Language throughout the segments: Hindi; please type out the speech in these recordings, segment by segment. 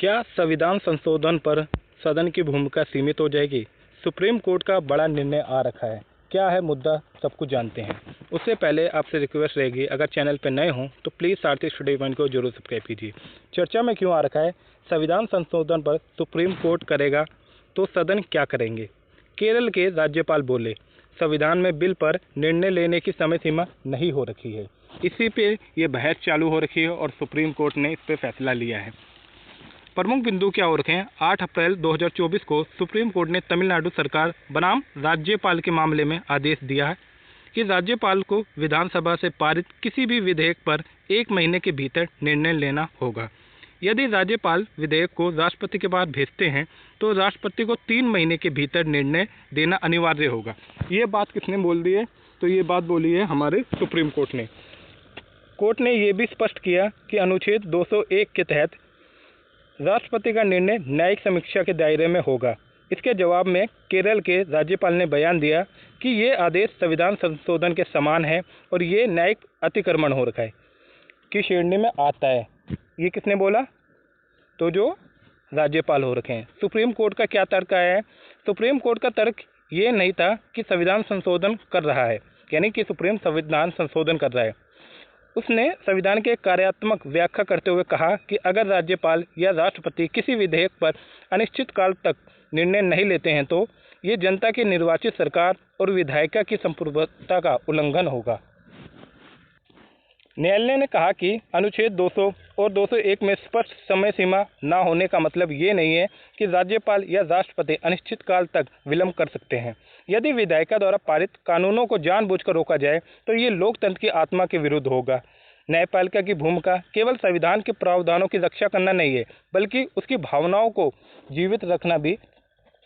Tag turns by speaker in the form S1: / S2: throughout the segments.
S1: क्या संविधान संशोधन पर सदन की भूमिका सीमित हो जाएगी? सुप्रीम कोर्ट का बड़ा निर्णय आ रखा है। क्या है मुद्दा, सब कुछ जानते हैं। उससे पहले आपसे रिक्वेस्ट रहेगी, अगर चैनल पर नए हों तो प्लीज़ सारथी स्टडी पॉइंट को जरूर सब्सक्राइब कीजिए। चर्चा में क्यों आ रखा है? संविधान संशोधन पर सुप्रीम कोर्ट करेगा तो सदन क्या करेंगे? केरल के राज्यपाल बोले, संविधान में बिल पर निर्णय लेने की समय सीमा नहीं हो रखी है। इसी पे ये बहस चालू हो रखी है और सुप्रीम कोर्ट ने इस पर फैसला लिया है। प्रमुख बिंदु क्या हो रखे हैं? 8 अप्रैल 2024 को सुप्रीम कोर्ट ने तमिलनाडु सरकार बनाम राज्यपाल के मामले में आदेश दिया है कि राज्यपाल को विधानसभा से पारित किसी भी विधेयक पर 1 महीने के भीतर निर्णय लेना होगा। यदि राज्यपाल विधेयक को राष्ट्रपति के पास भेजते हैं तो राष्ट्रपति को 3 महीने के भीतर निर्णय देना अनिवार्य होगा। ये बात किसने बोल दी है? तो ये बात बोली है हमारे सुप्रीम कोर्ट ने। कोर्ट ने यह भी स्पष्ट किया कि अनुच्छेद 201 के तहत राष्ट्रपति का निर्णय न्यायिक समीक्षा के दायरे में होगा। इसके जवाब में केरल के राज्यपाल ने बयान दिया कि ये आदेश संविधान संशोधन के समान है और ये न्यायिक अतिक्रमण हो रखा है की श्रेणी में आता है। ये किसने बोला? तो जो राज्यपाल हो रखे हैं। सुप्रीम कोर्ट का क्या तर्क आया है? सुप्रीम कोर्ट का तर्क ये नहीं था कि संविधान संशोधन कर रहा है, यानी कि सुप्रीम संविधान संशोधन कर रहा है। उसने संविधान के कार्यात्मक व्याख्या करते हुए कहा कि अगर राज्यपाल या राष्ट्रपति किसी विधेयक पर अनिश्चित काल तक निर्णय नहीं लेते हैं तो ये जनता की निर्वाचित सरकार और विधायिका की संप्रभुता का उल्लंघन होगा। न्यायालय ने कहा कि अनुच्छेद 200 और 201 में स्पष्ट समय सीमा न होने का मतलब ये नहीं है कि राज्यपाल या राष्ट्रपति अनिश्चित काल तक विलंब कर सकते हैं। यदि विधायिका द्वारा पारित कानूनों को जानबूझकर रोका जाए तो ये लोकतंत्र की आत्मा के विरुद्ध होगा। न्यायपालिका की भूमिका केवल संविधान के प्रावधानों की रक्षा करना नहीं है, बल्कि उसकी भावनाओं को जीवित रखना भी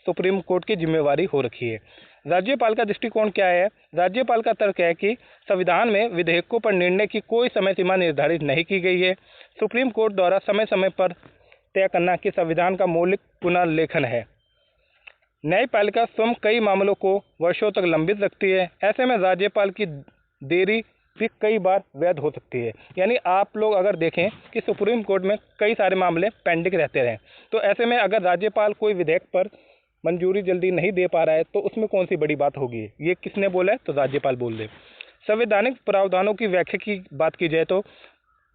S1: सुप्रीम कोर्ट की जिम्मेवारी हो रखी है। राज्यपाल का दृष्टिकोण क्या है? राज्यपाल का तर्क है कि संविधान में विधेयकों पर निर्णय की कोई समय सीमा निर्धारित नहीं की गई है। सुप्रीम कोर्ट द्वारा समय समय पर तय करना कि संविधान का मौलिक पुनर्लेखन है। न्यायपालिका स्वयं कई मामलों को वर्षों तक लंबित रखती है। ऐसे में राज्यपाल की देरी भी कई बार वैध हो सकती है। यानी आप लोग अगर देखें कि सुप्रीम कोर्ट में कई सारे मामले पेंडिंग रहते हैं, तो ऐसे में अगर राज्यपाल कोई विधेयक पर मंजूरी जल्दी नहीं दे पा रहा है तो उसमें कौन सी बड़ी बात होगी? ये किसने बोला है? तो राज्यपाल बोल दे। संवैधानिक प्रावधानों की व्याख्या की बात की जाए तो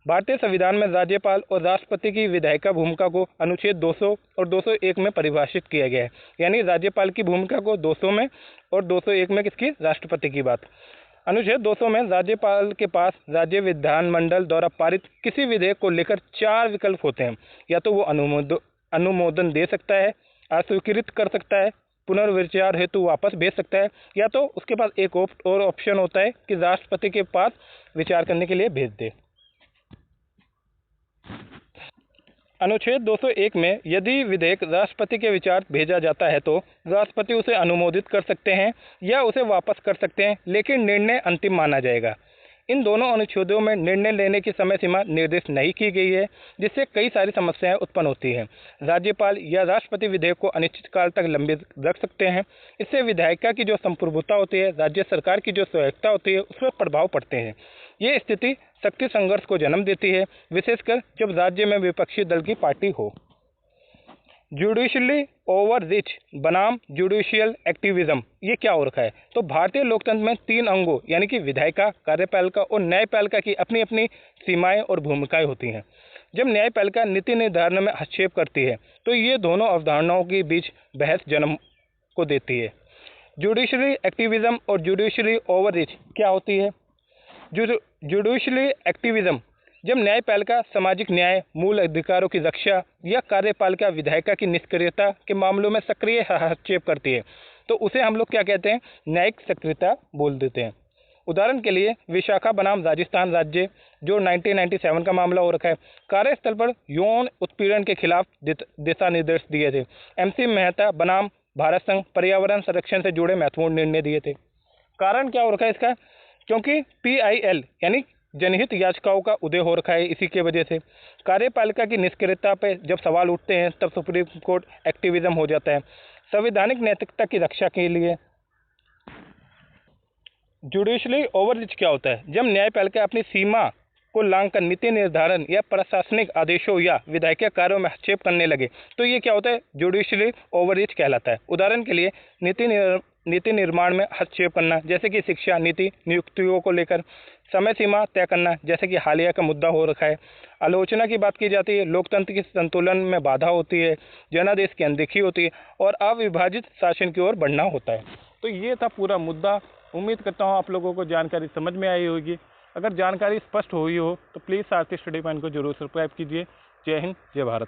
S1: भारतीय संविधान में राज्यपाल और राष्ट्रपति की विधायिका भूमिका को अनुच्छेद 200 और 201 में परिभाषित किया गया है। यानी राज्यपाल की भूमिका को 200 में और 201 में किसकी? राष्ट्रपति की बात। अनुच्छेद 200 में राज्यपाल के पास राज्य विधानमंडल द्वारा पारित किसी विधेयक को लेकर 4 विकल्प होते हैं। या तो वो अनुमोदन दे सकता है, अस्वीकृत कर सकता है, पुनर्विचार हेतु वापस भेज सकता है, या तो उसके पास एक और ऑप्शन होता है कि राष्ट्रपति के पास विचार करने के लिए भेज दे। अनुच्छेद 201 में यदि विधेयक राष्ट्रपति के विचार भेजा जाता है तो राष्ट्रपति उसे अनुमोदित कर सकते हैं या उसे वापस कर सकते हैं, लेकिन निर्णय अंतिम माना जाएगा। इन दोनों अनुच्छेदों में निर्णय लेने की समय सीमा निर्दिष्ट नहीं की गई है, जिससे कई सारी समस्याएं उत्पन्न होती हैं। राज्यपाल या राष्ट्रपति विधेयक को अनिश्चित काल तक लंबित रख सकते हैं। इससे विधायिका की जो संप्रभुता होती है, राज्य सरकार की जो स्वायत्तता होती है, उस पर प्रभाव पड़ते हैं। ये स्थिति शक्ति संघर्ष को जन्म देती है, विशेषकर जब राज्य में विपक्षी दल की पार्टी हो। जुडिशली ओवररीच बनाम जुडिशियल एक्टिविज्म, ये क्या हो रखा है? तो भारतीय लोकतंत्र में 3 अंगों यानी कि विधायिका, कार्यपालिका और न्यायपालिका की अपनी अपनी सीमाएं और भूमिकाएं होती हैं। जब न्यायपालिका नीति निर्धारण में हस्तक्षेप करती है तो ये दोनों अवधारणाओं के बीच बहस जन्म को देती है। जुडिशरी एक्टिविज्म और जुडिशरी ओवररीच क्या होती है? जुडिशली एक्टिविज्म जब न्यायपालिका सामाजिक न्याय, मूल अधिकारों की रक्षा या कार्यपालिका विधायिका की निष्क्रियता के मामलों में सक्रिय हस्तक्षेप करती है तो उसे हम लोग क्या कहते हैं? न्यायिक सक्रियता बोल देते हैं। उदाहरण के लिए विशाखा बनाम राजस्थान राज्य, जो 1997 का मामला हो रखा है, कार्यस्थल पर यौन उत्पीड़न के खिलाफ दिशा निर्देश दिए थे। MC मेहता बनाम भारत संघ, पर्यावरण संरक्षण से जुड़े महत्वपूर्ण निर्णय दिए थे। कारण क्या हो रखा है इसका? क्योंकि PIL यानी जनहित याचिकाओं का उदय हो रखा है। इसी के वजह से कार्यपालिका की निष्क्रियता पर जब सवाल उठते हैं तब सुप्रीम कोर्ट एक्टिविज्म हो जाता है। संवैधानिक नैतिकता की रक्षा के लिए जुडिशली ओवररीच क्या होता है? जब न्यायपालिका अपनी सीमा को लांघकर नीति निर्धारण या प्रशासनिक आदेशों या विधायिका कार्यों में हस्तक्षेप करने लगे तो ये क्या होता है, जुडिशरी ओवररीच कहलाता है। उदाहरण के लिए नीति निर्माण में हस्तक्षेप करना, जैसे कि शिक्षा नीति, नियुक्तियों को लेकर समय सीमा तय करना, जैसे कि हालिया का मुद्दा हो रखा है। आलोचना की बात की जाती है, लोकतंत्र के संतुलन में बाधा होती है, जनादेश की अनदेखी होती है और अविभाजित शासन की ओर बढ़ना होता है। तो ये था पूरा मुद्दा। उम्मीद करता हूँ आप लोगों को जानकारी समझ में आई होगी। अगर जानकारी स्पष्ट हुई हो तो प्लीज़ सारथी स्टडी पॉइंट को जरूर सब्सक्राइब कीजिए। जय हिंद, जय भारत।